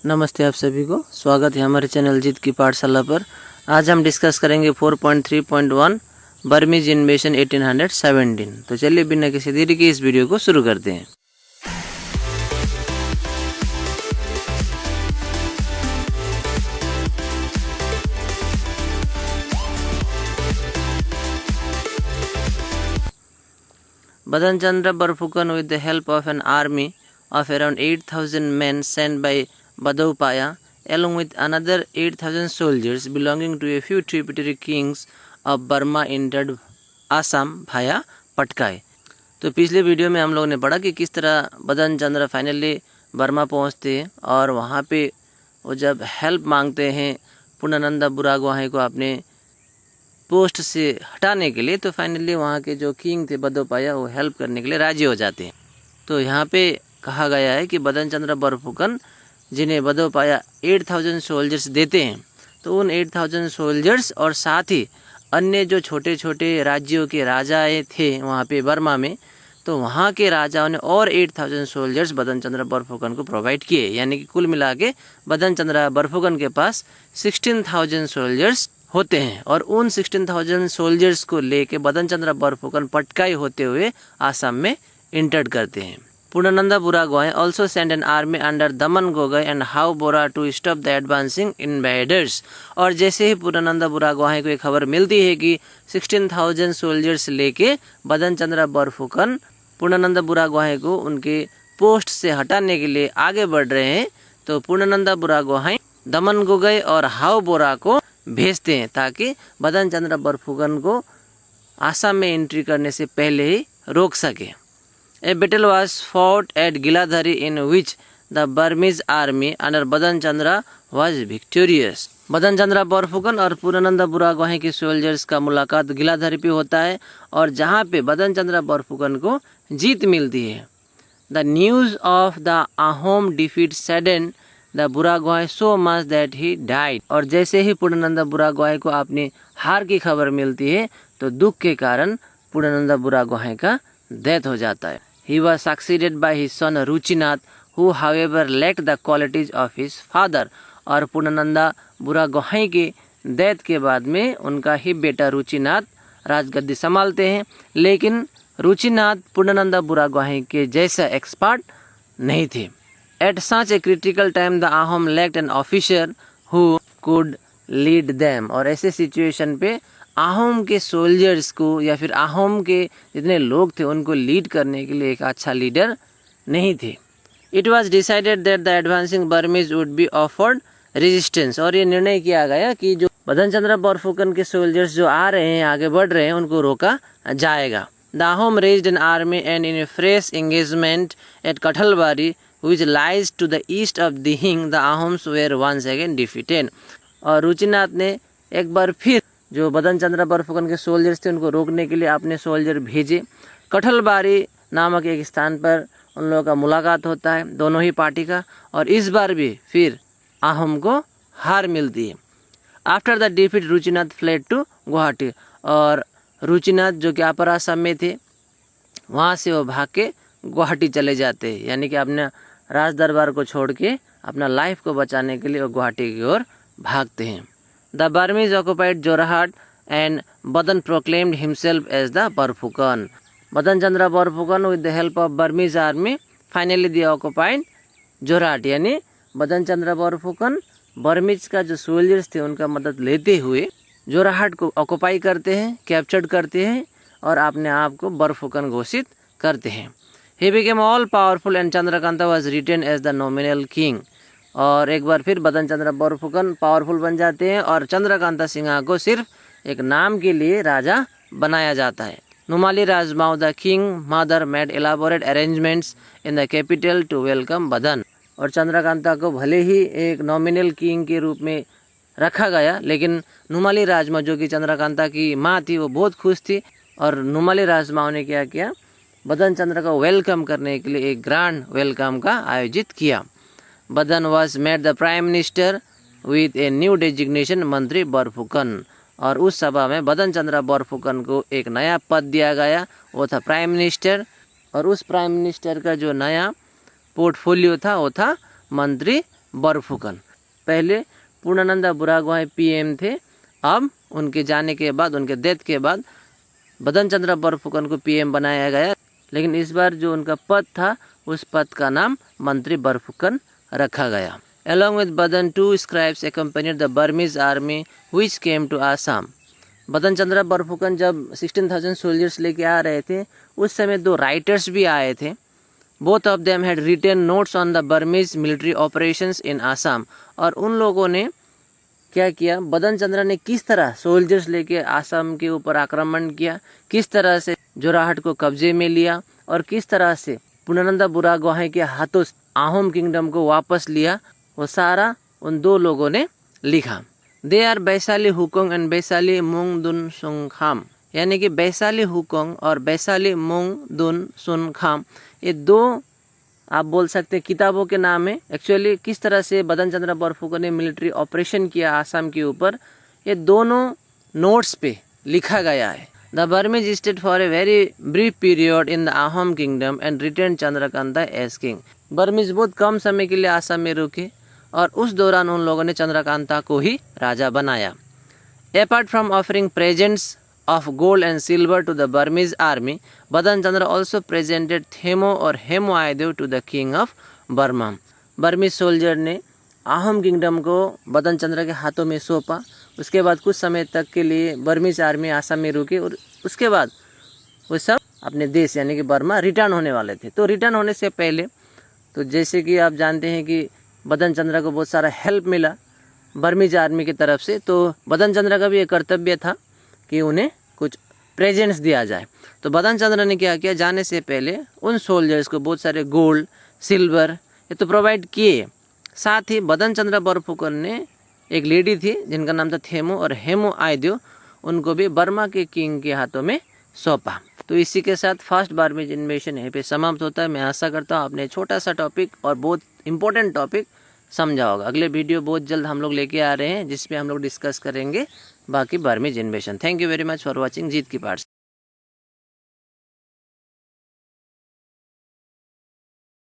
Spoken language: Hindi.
नमस्ते आप सभी को, स्वागत है हमारे चैनल जीत की पाठशाला पर। आज हम डिस्कस करेंगे 4.3.1 बर्मीज इन्वेशन 1817। तो चलिए बिना किसी देरी के इस वीडियो को शुरू करते हैं। बदन Chandra Borphukan with the help of an army of around 8,000 men sent by Badopaya along with another 8,000 soldiers belonging to a few tributary kings of Burma entered Assam via Patkai। तो पिछले वीडियो में हम लोगों ने पढ़ा कि किस तरह बदन चंद्र फाइनली बर्मा पहुंचते हैं और वहां पे वो जब हेल्प मांगते हैं पूर्णानंद बुरागोहाई को अपने पोस्ट से हटाने के लिए, तो फाइनली वहाँ के जो किंग थे बदोपाया वो हेल्प करने के लिए राजी हो जाते हैं। तो यहाँ पे कहा गया है कि बदन चंद्र बरफुकन जिन्हें बदोपाया 8,000 सोल्जर्स देते हैं, तो उन 8,000 सोल्जर्स और साथ ही अन्य जो छोटे छोटे राज्यों के राजाएँ थे वहाँ पे बर्मा में, तो वहाँ के राजाओं ने और 8,000 सोल्जर्स बदन चंद्र बरफुकन को प्रोवाइड किए। यानी कि कुल मिला के बदन चंद्र बरफुकन के पास 16,000 सोल्जर्स होते हैं और उन 16,000 सोल्जर्स को लेके बदन चंद्र बरफुकन पटकाई होते हुए आसाम में इंटर करते हैं। पूर्णानंद Buragohain also sent an army under Daman Gogoi and how Bora to stop the advancing invaders। और जैसे ही पूर्णानंद बुरागोहाई को एक खबर मिलती है कि 16,000 सोल्जर्स लेके बदन चंद्र बरफुकन पूर्णानंद बुरागोहाई को उनके पोस्ट से हटाने के लिए आगे बढ़ रहे हैं, तो पूर्णानंद बुरागोहाई दमन गोगोई और हाउ बोरा को भेजते हैं ताकि बदन चंद्र बरफुकन को आसाम में एंट्री करने से पहले ही रोक सके। A battle was fought at Giladhari in which the Burmese army under बदन चंद्र was victorious। बदन चंद्र बरफुकन और पूर्णानंद बुरागोहाई के सोल्जर्स का मुलाकात गिलाधरी पे होता है और जहाँ पे बदन चंद्र बरफुकन को जीत मिलती है। The news of the Ahom defeat saddened the Buragohain so much that he died। और जैसे ही पूर्णानंद बुरागोहाई को अपनी हार की खबर मिलती है, तो दुख के कारण पूर्णानंद बुरागोहाई का डेथ हो जाता है। He was succeeded by his son रुचिनाथ who however lacked the qualities of his father। और पूर्णानंद बुरागोहाई के डेथ के बाद में उनका ही बेटा रुचिनाथ राजगद्दी संभालते हैं, लेकिन रुचिनाथ पूर्णानंद बुरागोहाई के जैसा एक्सपर्ट नहीं थे। At such a critical time the Ahom lacked an officer who could lead them। और ऐसे सिचुएशन पे आहोम के सोल्जर्स को या फिर आहोम के जितने लोग थे उनको लीड करने के लिए एक अच्छा लीडर नहीं थे। It was decided that the advancing Burmese would be offered resistance। और ये निर्णय किया गया कि जो बदन चंद्र बरफुकन के सोल्जर्स जो आ रहे हैं, आगे बढ़ रहे हैं, उनको रोका जाएगा। The Ahom raised an army and in a fresh engagement at Kathalbari which lies to the east of Dihing the Ahoms were once again defeated। और रुचिनाथ ने एक बार फिर जो बदन चंद्र बरफुकन के सोल्जर्स थे उनको रोकने के लिए अपने सोल्जर भेजे। कठलबारी नामक एक स्थान पर उन लोगों का मुलाकात होता है, दोनों ही पार्टी का, और इस बार भी फिर आहम को हार मिलती है। After the defeat Ruchinath fled to Guwahati. और रुचिनाथ जो कि अपर आसाम में थे, वहाँ से वो भाग के गुवाहाटी चले जाते हैं, यानी कि अपने राज दरबार को छोड़ के अपना लाइफ को बचाने के लिए वो गुवाहाटी की ओर भागते हैं। The Burmese occupied Jorhat and Badan proclaimed himself as the Barphukan. Badan Chandra Barphukan with the help of Burmese army finally they occupied Jorhat. यानी बदन चंद्र बरफुकन बर्मीज का जो सोल्जर्स थे उनका मदद लेते हुए जोरहाट को ऑक्युपाई करते हैं, कैप्चर्ड करते हैं और अपने आप को बरफुकन घोषित करते हैं। He became all powerful and Chandrakanta was retained as the nominal king। और एक बार फिर बदन चंद्र बरफुकन पावरफुल बन जाते हैं और चंद्रकांता सिन्हा को सिर्फ एक नाम के लिए राजा बनाया जाता है। Numali Rajmao the king mother made elaborate arrangements in the capital to welcome Badan. और चंद्रकांता को भले ही एक नॉमिनल किंग के रूप में रखा गया, लेकिन नुमाली राजमाओ जो कि चंद्रकांता की माँ थी वो बहुत खुश थी और नुमाली राजमाओ ने क्या किया, बदन चंद्र का वेलकम करने के लिए एक ग्रैंड वेलकम का आयोजित किया। बदन was made the prime minister with a new designation मंत्री बरफुकन। और उस सभा में बदन चंद्र बरफुकन को एक नया पद दिया गया, वो था प्राइम मिनिस्टर। और उस प्राइम मिनिस्टर का जो नया पोर्टफोलियो था वो था मंत्री बरफुकन। पहले पूर्णानंद बुरागोहाई पीएम थे, अब उनके जाने के बाद, उनके डेथ के बाद बदन चंद्र बरफुकन को पीएम बनाया गया। लेकिन इस बार जो उनका पद था उस पद का नाम मंत्री बरफुकन रखा गया। Along with Badan, 2 scribes accompanied the Burmese army which came to Assam. बदन चंद्र बरफुकन जब 16,000 सोल्जर्स लेके आ रहे थे उस समय 2 राइटर्स भी आए थे। Both of them had written notes on the Burmese military operations in Assam. और उन लोगों ने क्या किया, बदन चंद्र ने किस तरह सोल्जर्स लेके आसाम के ऊपर आक्रमण किया, किस तरह से जोराहट को कब्जे में लिया और किस तरह से पूर्णानंद बुरागोहाई के हाथों आहोम किंगडम को वापस लिया, वो सारा उन 2 लोगों ने लिखा। They are Baishali हुकोंग and Baishali मुंग दुन सुनखाम, यानी कि बैसाली हुकोंग और बैसाली मुंग दुन सुनखाम, ये 2 आप बोल सकते हैं किताबों के नाम है। एक्चुअली किस तरह से बदन चंद्र बरफुकन ने मिलिट्री ऑपरेशन किया आसाम के ऊपर, ये दोनों नोट्स पे लिखा गया है। The Burmese stayed for a very brief period in the Ahom kingdom and return Chandrakanta as king. Burmese बहुत कम समय के लिए आसाम में रुके और उस दौरान उन लोगों ने चंद्रकांता को ही राजा बनाया। Apart from offering presents of gold and silver to the Burmese army, Badan Chandra also presented Themo और Hemo Aideo to the king of Burma. Burmese soldier ने आहम किंगडम को बदन चंद्र के हाथों में सौंपा। उसके बाद कुछ समय तक के लिए बर्मीज आर्मी आसाम में रुके और उसके बाद वो सब अपने देश यानी कि बर्मा रिटर्न होने वाले थे। तो रिटर्न होने से पहले तो जैसे कि आप जानते हैं कि बदन चंद्र को बहुत सारा हेल्प मिला बर्मीज आर्मी की तरफ से, तो बदन चंद्र का भी एक कर्तव्य था कि उन्हें कुछ प्रेजेंट्स दिया जाए। तो बदन चंद्र ने क्या किया, जाने से पहले उन सोल्जर्स को बहुत सारे गोल्ड सिल्वर ये तो प्रोवाइड किए। साथ ही बदन चंद्र बरफुकन ने एक लेडी थी जिनका नाम था थेमो और हेमो आयदेव, उनको भी बर्मा के किंग के हाथों में सौंपा। तो इसी के साथ फर्स्ट बर्मीज इन्वेशन यहीं पे समाप्त होता है। मैं आशा करता हूँ आपने छोटा सा टॉपिक और बहुत इंपॉर्टेंट टॉपिक समझा होगा। अगले वीडियो बहुत जल्द हम लोग लेके आ रहे हैं जिसमें हम लोग डिस्कस करेंगे बाकी Burmese invasion. Thank you very much for watching जीत की पार्ट।